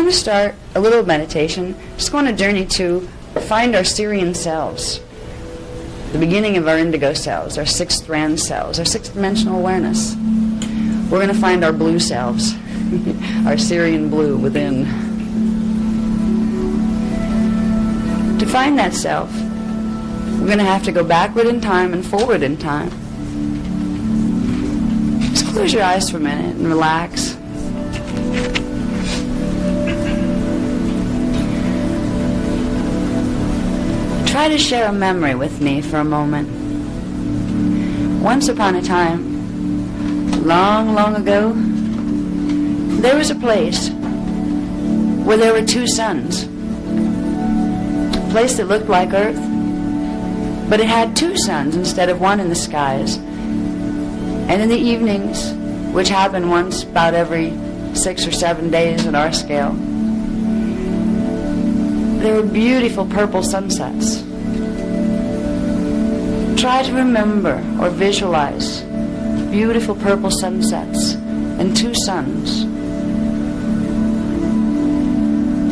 going to start a little meditation. Just go on a journey to find our Sirian selves, the beginning of our indigo cells, our sixth strand cells, our sixth dimensional awareness. We're going to find our blue selves, our Sirian-Blue within. To find that self, we're going to have to go backward in time and forward in time. Just close your eyes for a minute and relax. Try to share a memory with me for a moment. Once upon a time, long, long ago, there was a place where there were two suns. A place that looked like Earth, but it had two suns instead of one in the skies. And in the evenings, which happened once about every 6 or 7 days at our scale, there were beautiful purple sunsets. Try to remember or visualize beautiful purple sunsets and two suns.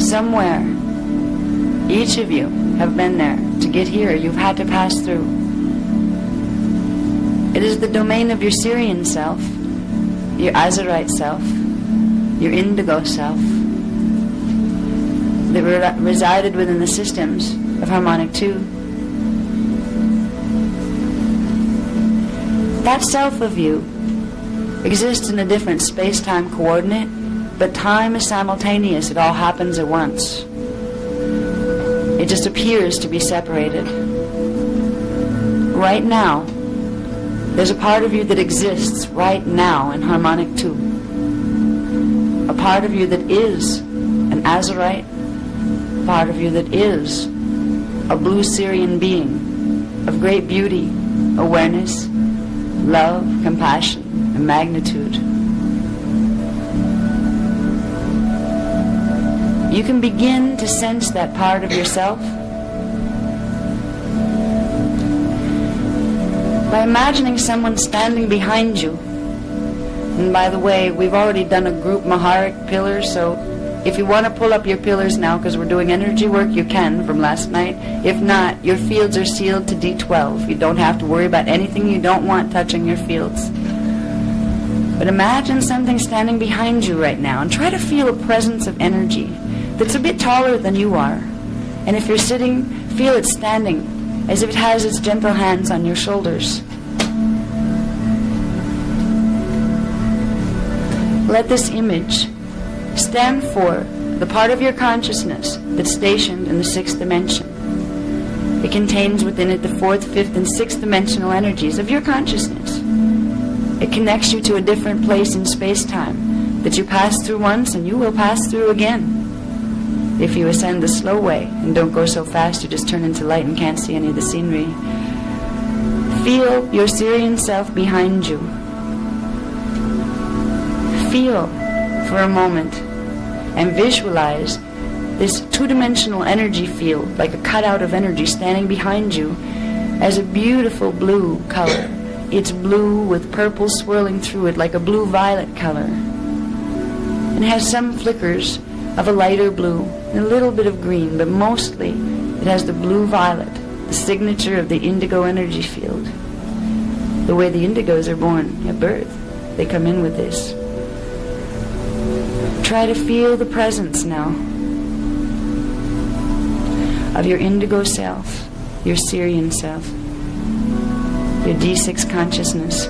Somewhere, each of you have been there. To get here, you've had to pass through. It is the domain of your Sirian self, your Azurite self, your indigo self, that resided within the systems of harmonic 2. That self of you exists in a different space-time coordinate, but time is simultaneous. It all happens at once. It just appears to be separated. Right now, there's a part of you that exists right now in harmonic 2. A part of you that is an Azurite, a part of you that is a blue Sirian being of great beauty, awareness, love, compassion, and magnitude. You can begin to sense that part of yourself by imagining someone standing behind you. And by the way, we've already done a group Maharic pillar, so if you want to pull up your pillars now, because we're doing energy work, you can from last night. If not, your fields are sealed to D12. You don't have to worry about anything you don't want touching your fields. But imagine something standing behind you right now, and try to feel a presence of energy that's a bit taller than you are. And if you're sitting, feel it standing, as if it has its gentle hands on your shoulders. Let this image stand for the part of your consciousness that's stationed in the sixth dimension. It contains within it the fourth, fifth, and sixth dimensional energies of your consciousness. It connects you to a different place in space-time that you passed through once and you will pass through again. If you ascend the slow way and don't go so fast you just turn into light and can't see any of the scenery. Feel your Sirian self behind you. Feel for a moment and visualize this two-dimensional energy field, like a cutout of energy standing behind you, as a beautiful blue color. It's blue with purple swirling through it like a blue-violet color. And it has some flickers of a lighter blue and a little bit of green, but mostly it has the blue-violet, the signature of the indigo energy field. The way the indigos are born at birth, they come in with this. Try to feel the presence now of your indigo self, your Sirian self, your D-6 consciousness.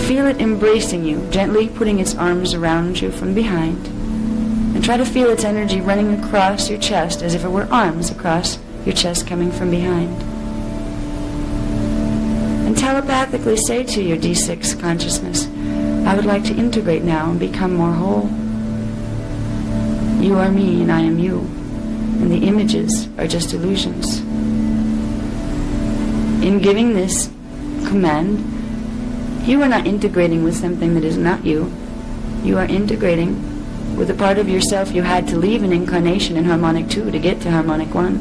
Feel it embracing you, gently putting its arms around you from behind. And try to feel its energy running across your chest as if it were arms across your chest coming from behind. And telepathically say to your D6 consciousness, I would like to integrate now and become more whole. You are me and I am you, and the images are just illusions. In giving this command, you are not integrating with something that is not you. You are integrating with a part of yourself you had to leave an incarnation in harmonic 2 to get to harmonic 1.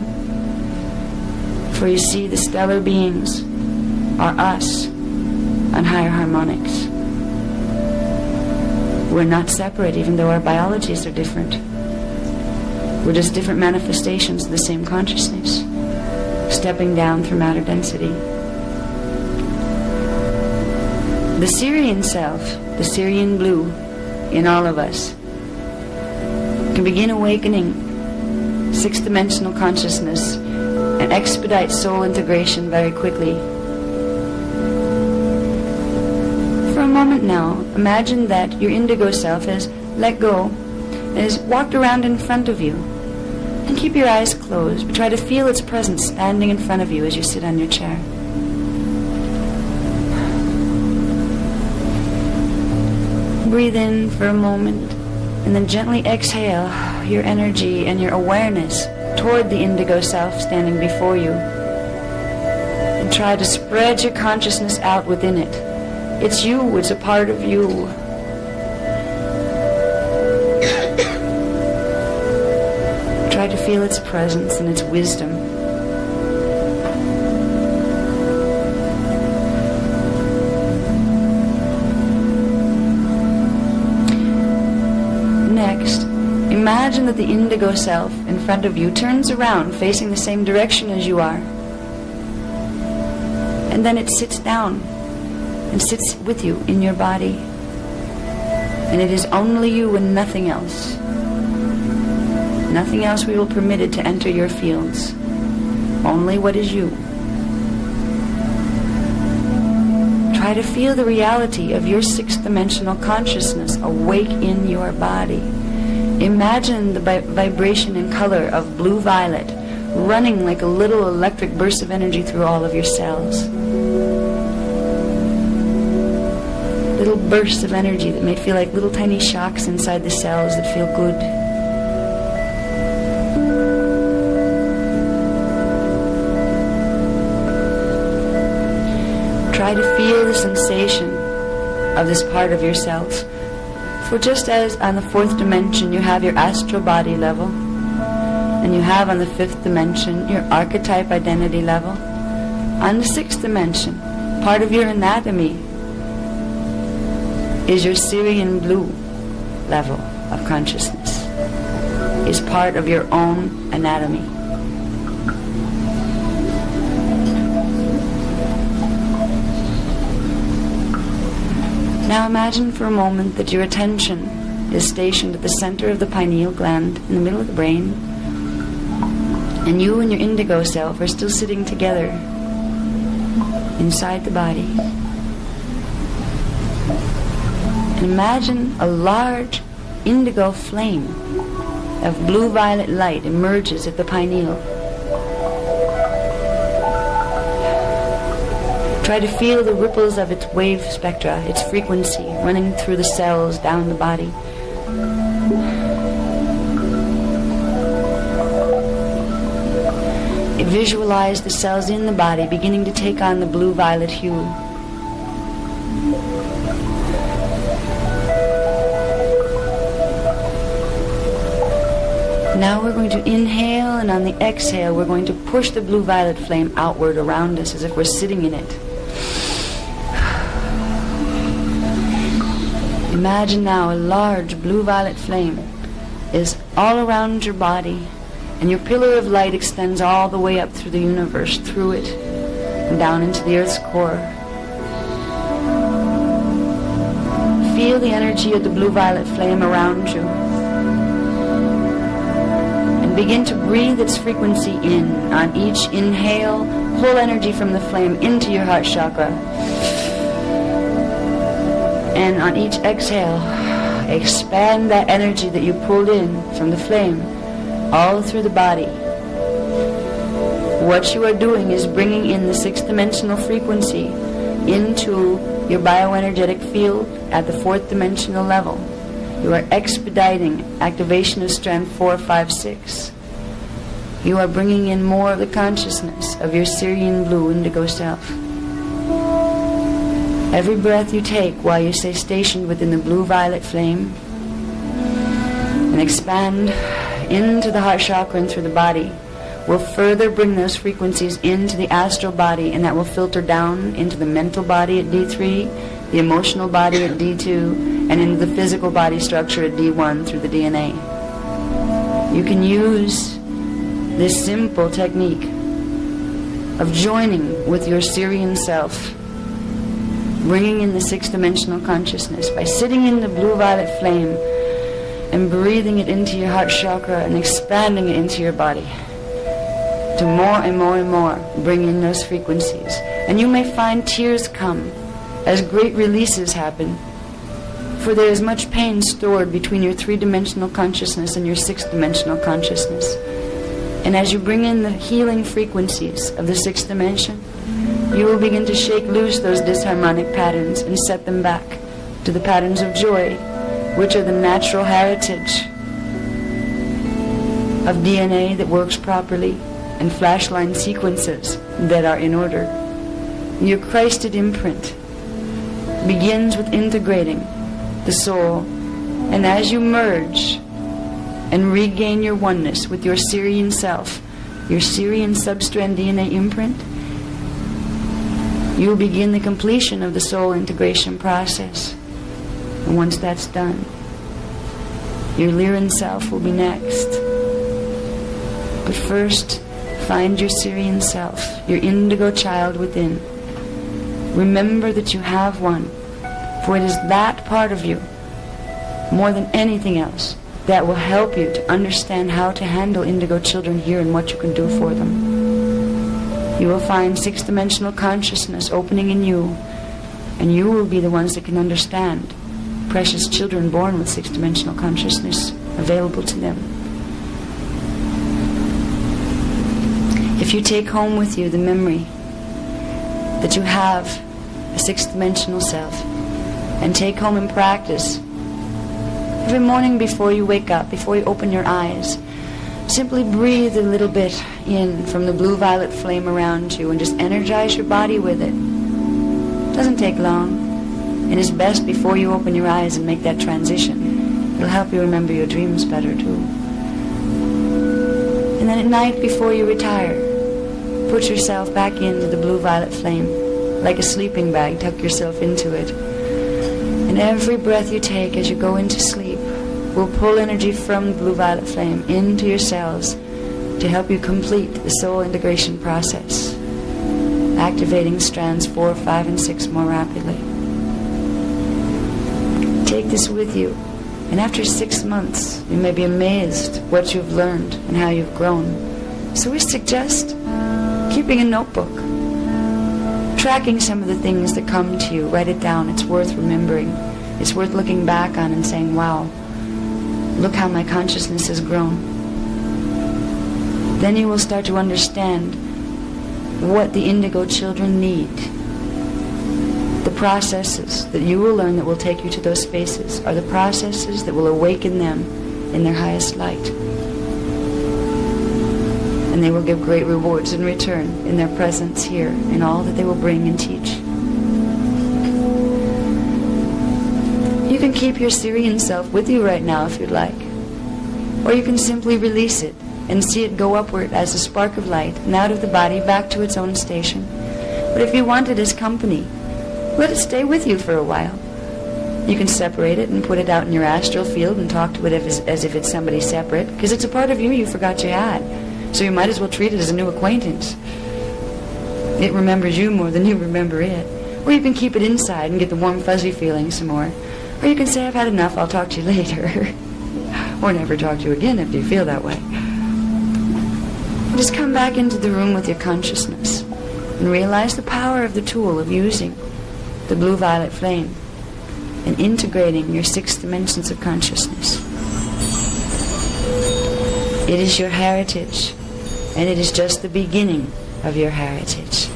For you see, the stellar beings are us on higher harmonics. We're not separate, even though our biologies are different. We're just different manifestations of the same consciousness, stepping down through matter density. The Sirian Self, the Sirian-Blue in all of us, can begin awakening sixth-dimensional consciousness and expedite soul integration very quickly. For a moment now, imagine that your indigo self has let go and has walked around in front of you. And keep your eyes closed, but try to feel its presence standing in front of you as you sit on your chair. Breathe in for a moment, and then gently exhale your energy and your awareness toward the indigo self standing before you. And try to spread your consciousness out within it. It's you, it's a part of you. Try to feel its presence and its wisdom. Next, imagine that the indigo self in front of you turns around facing the same direction as you are. And then it sits down and sits with you in your body. And it is only you and nothing else. Nothing else we will permit it to enter your fields. Only what is you. Try to feel the reality of your sixth-dimensional consciousness awake in your body. Imagine the vibration and color of blue-violet running like a little electric burst of energy through all of your cells. Little bursts of energy that may feel like little tiny shocks inside the cells that feel good. Try to feel the sensation of this part of yourself. For just as on the fourth dimension you have your astral body level, and you have on the fifth dimension your archetype identity level, on the sixth dimension, part of your anatomy is your Sirian-Blue level of consciousness, is part of your own anatomy. Now imagine for a moment that your attention is stationed at the center of the pineal gland in the middle of the brain, and you and your indigo self are still sitting together inside the body. And imagine a large indigo flame of blue-violet light emerges at the pineal. Try to feel the ripples of its wave spectra, its frequency, running through the cells down the body. Visualize the cells in the body beginning to take on the blue-violet hue. Now we're going to inhale, and on the exhale we're going to push the blue-violet flame outward around us as if we're sitting in it. Imagine now a large blue-violet flame is all around your body, and your pillar of light extends all the way up through the universe, through it, and down into the Earth's core. Feel the energy of the blue-violet flame around you. And begin to breathe its frequency in. On each inhale, pull energy from the flame into your heart chakra. And on each exhale, expand that energy that you pulled in from the flame all through the body. What you are doing is bringing in the sixth dimensional frequency into your bioenergetic field at the fourth dimensional level. You are expediting activation of strand 4, 5, 6. You are bringing in more of the consciousness of your Sirian-Blue indigo self. Every breath you take while you stay stationed within the blue-violet flame and expand into the heart chakra and through the body will further bring those frequencies into the astral body, and that will filter down into the mental body at D3, the emotional body at D2, and into the physical body structure at D1 through the DNA. you can use this simple technique of joining with your Sirian Self, bringing in the sixth-dimensional consciousness by sitting in the blue-violet flame and breathing it into your heart chakra and expanding it into your body to more and more and more bring in those frequencies. And you may find tears come as great releases happen, for there is much pain stored between your three-dimensional consciousness and your sixth-dimensional consciousness. And as you bring in the healing frequencies of the sixth dimension, you will begin to shake loose those disharmonic patterns and set them back to the patterns of joy, which are the natural heritage of DNA that works properly and flashline sequences that are in order. Your Christed imprint begins with integrating the soul, and as you merge and regain your oneness with your Sirian Self, your Sirian substrand DNA imprint, you will begin the completion of the soul integration process. And once that's done, your Lyran Self will be next. But first, find your Sirian Self, your indigo child within. Remember that you have one, for it is that part of you, more than anything else, that will help you to understand how to handle indigo children here and what you can do for them. You will find sixth-dimensional consciousness opening in you, and you will be the ones that can understand precious children born with sixth-dimensional consciousness available to them. If you take home with you the memory that you have a sixth-dimensional self, and take home and practice every morning before you wake up, before you open your eyes, simply breathe a little bit in from the blue-violet flame around you and just energize your body with it. It doesn't take long, and it's best before you open your eyes and make that transition. It'll help you remember your dreams better too. And then at night before you retire, put yourself back into the blue-violet flame. Like a sleeping bag, tuck yourself into it. And every breath you take as you go into sleep will pull energy from the blue-violet flame into your cells to help you complete the soul integration process, activating strands 4, 5, and 6 more rapidly. Take this with you, and after 6 months, you may be amazed what you've learned and how you've grown. So we suggest keeping a notebook, tracking some of the things that come to you. Write it down. It's worth remembering. It's worth looking back on and saying, wow, look how my consciousness has grown. Then you will start to understand what the indigo children need. The processes that you will learn that will take you to those spaces are the processes that will awaken them in their highest light. And they will give great rewards in return in their presence here, in all that they will bring and teach. You can keep your Sirian Self with you right now if you'd like. Or you can simply release it and see it go upward as a spark of light and out of the body back to its own station. But if you want it as company, let it stay with you for a while. You can separate it and put it out in your astral field and talk to it as if it's somebody separate, because it's a part of you forgot you had. So you might as well treat it as a new acquaintance. It remembers you more than you remember it. Or you can keep it inside and get the warm fuzzy feeling some more. Or you can say, I've had enough, I'll talk to you later. Or never talk to you again if you feel that way. Just come back into the room with your consciousness and realize the power of the tool of using the blue-violet flame and integrating your 6 dimensions of consciousness. It is your heritage, and it is just the beginning of your heritage.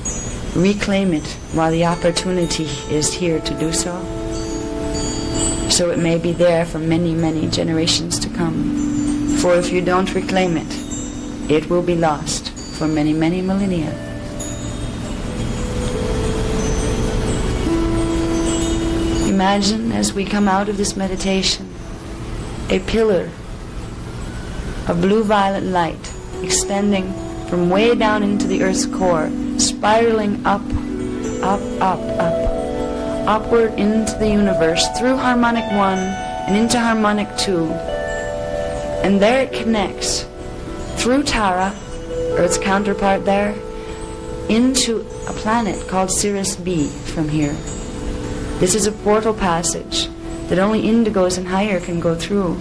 Reclaim it while the opportunity is here to do so it may be there for many, many generations to come. For if you don't reclaim it, it will be lost for many, many millennia. Imagine, as we come out of this meditation, a pillar of blue-violet light extending from way down into the earth's core, spiraling up, up, up, up, upward into the universe, through harmonic 1 and into harmonic 2, And there it connects through Tara, Earth's counterpart there, into a planet called Sirius B from here. This is a portal passage that only indigos and higher can go through.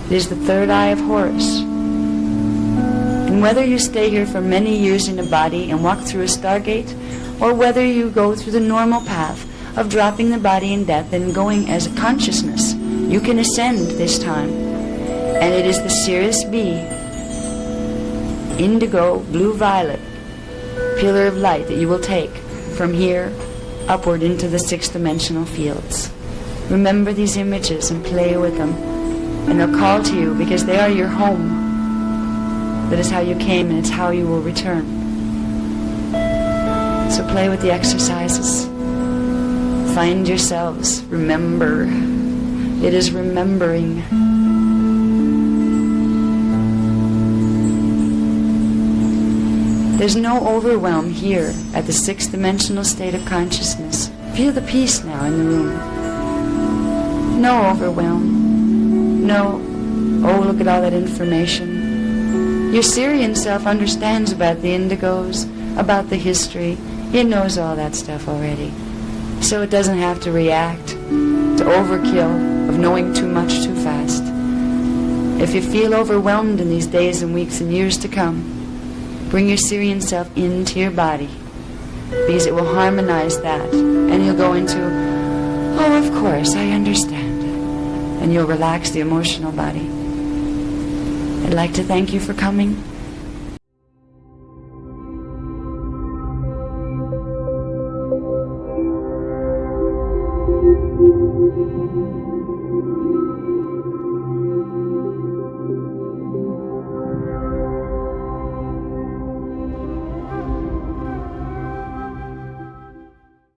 It is the third eye of Horus. And whether you stay here for many years in a body and walk through a stargate, or whether you go through the normal path of dropping the body in death and going as a consciousness, you can ascend this time. And it is the Sirius B, indigo, blue, violet, pillar of light that you will take from here upward into the sixth-dimensional fields. Remember these images and play with them, and they'll call to you because they are your home. That is how you came, and it's how you will return. So play with the exercises. Find yourselves. Remember. It is remembering. There's no overwhelm here at the sixth-dimensional state of consciousness. Feel the peace now in the room. No overwhelm. No, oh, look at all that information. Your Sirian self understands about the indigos, about the history. It knows all that stuff already. So it doesn't have to react to overkill of knowing too much too fast. If you feel overwhelmed in these days and weeks and years to come, bring your Sirian self into your body, because it will harmonize that, and you'll go into, oh, of course, I understand, and you'll relax the emotional body. I'd like to thank you for coming.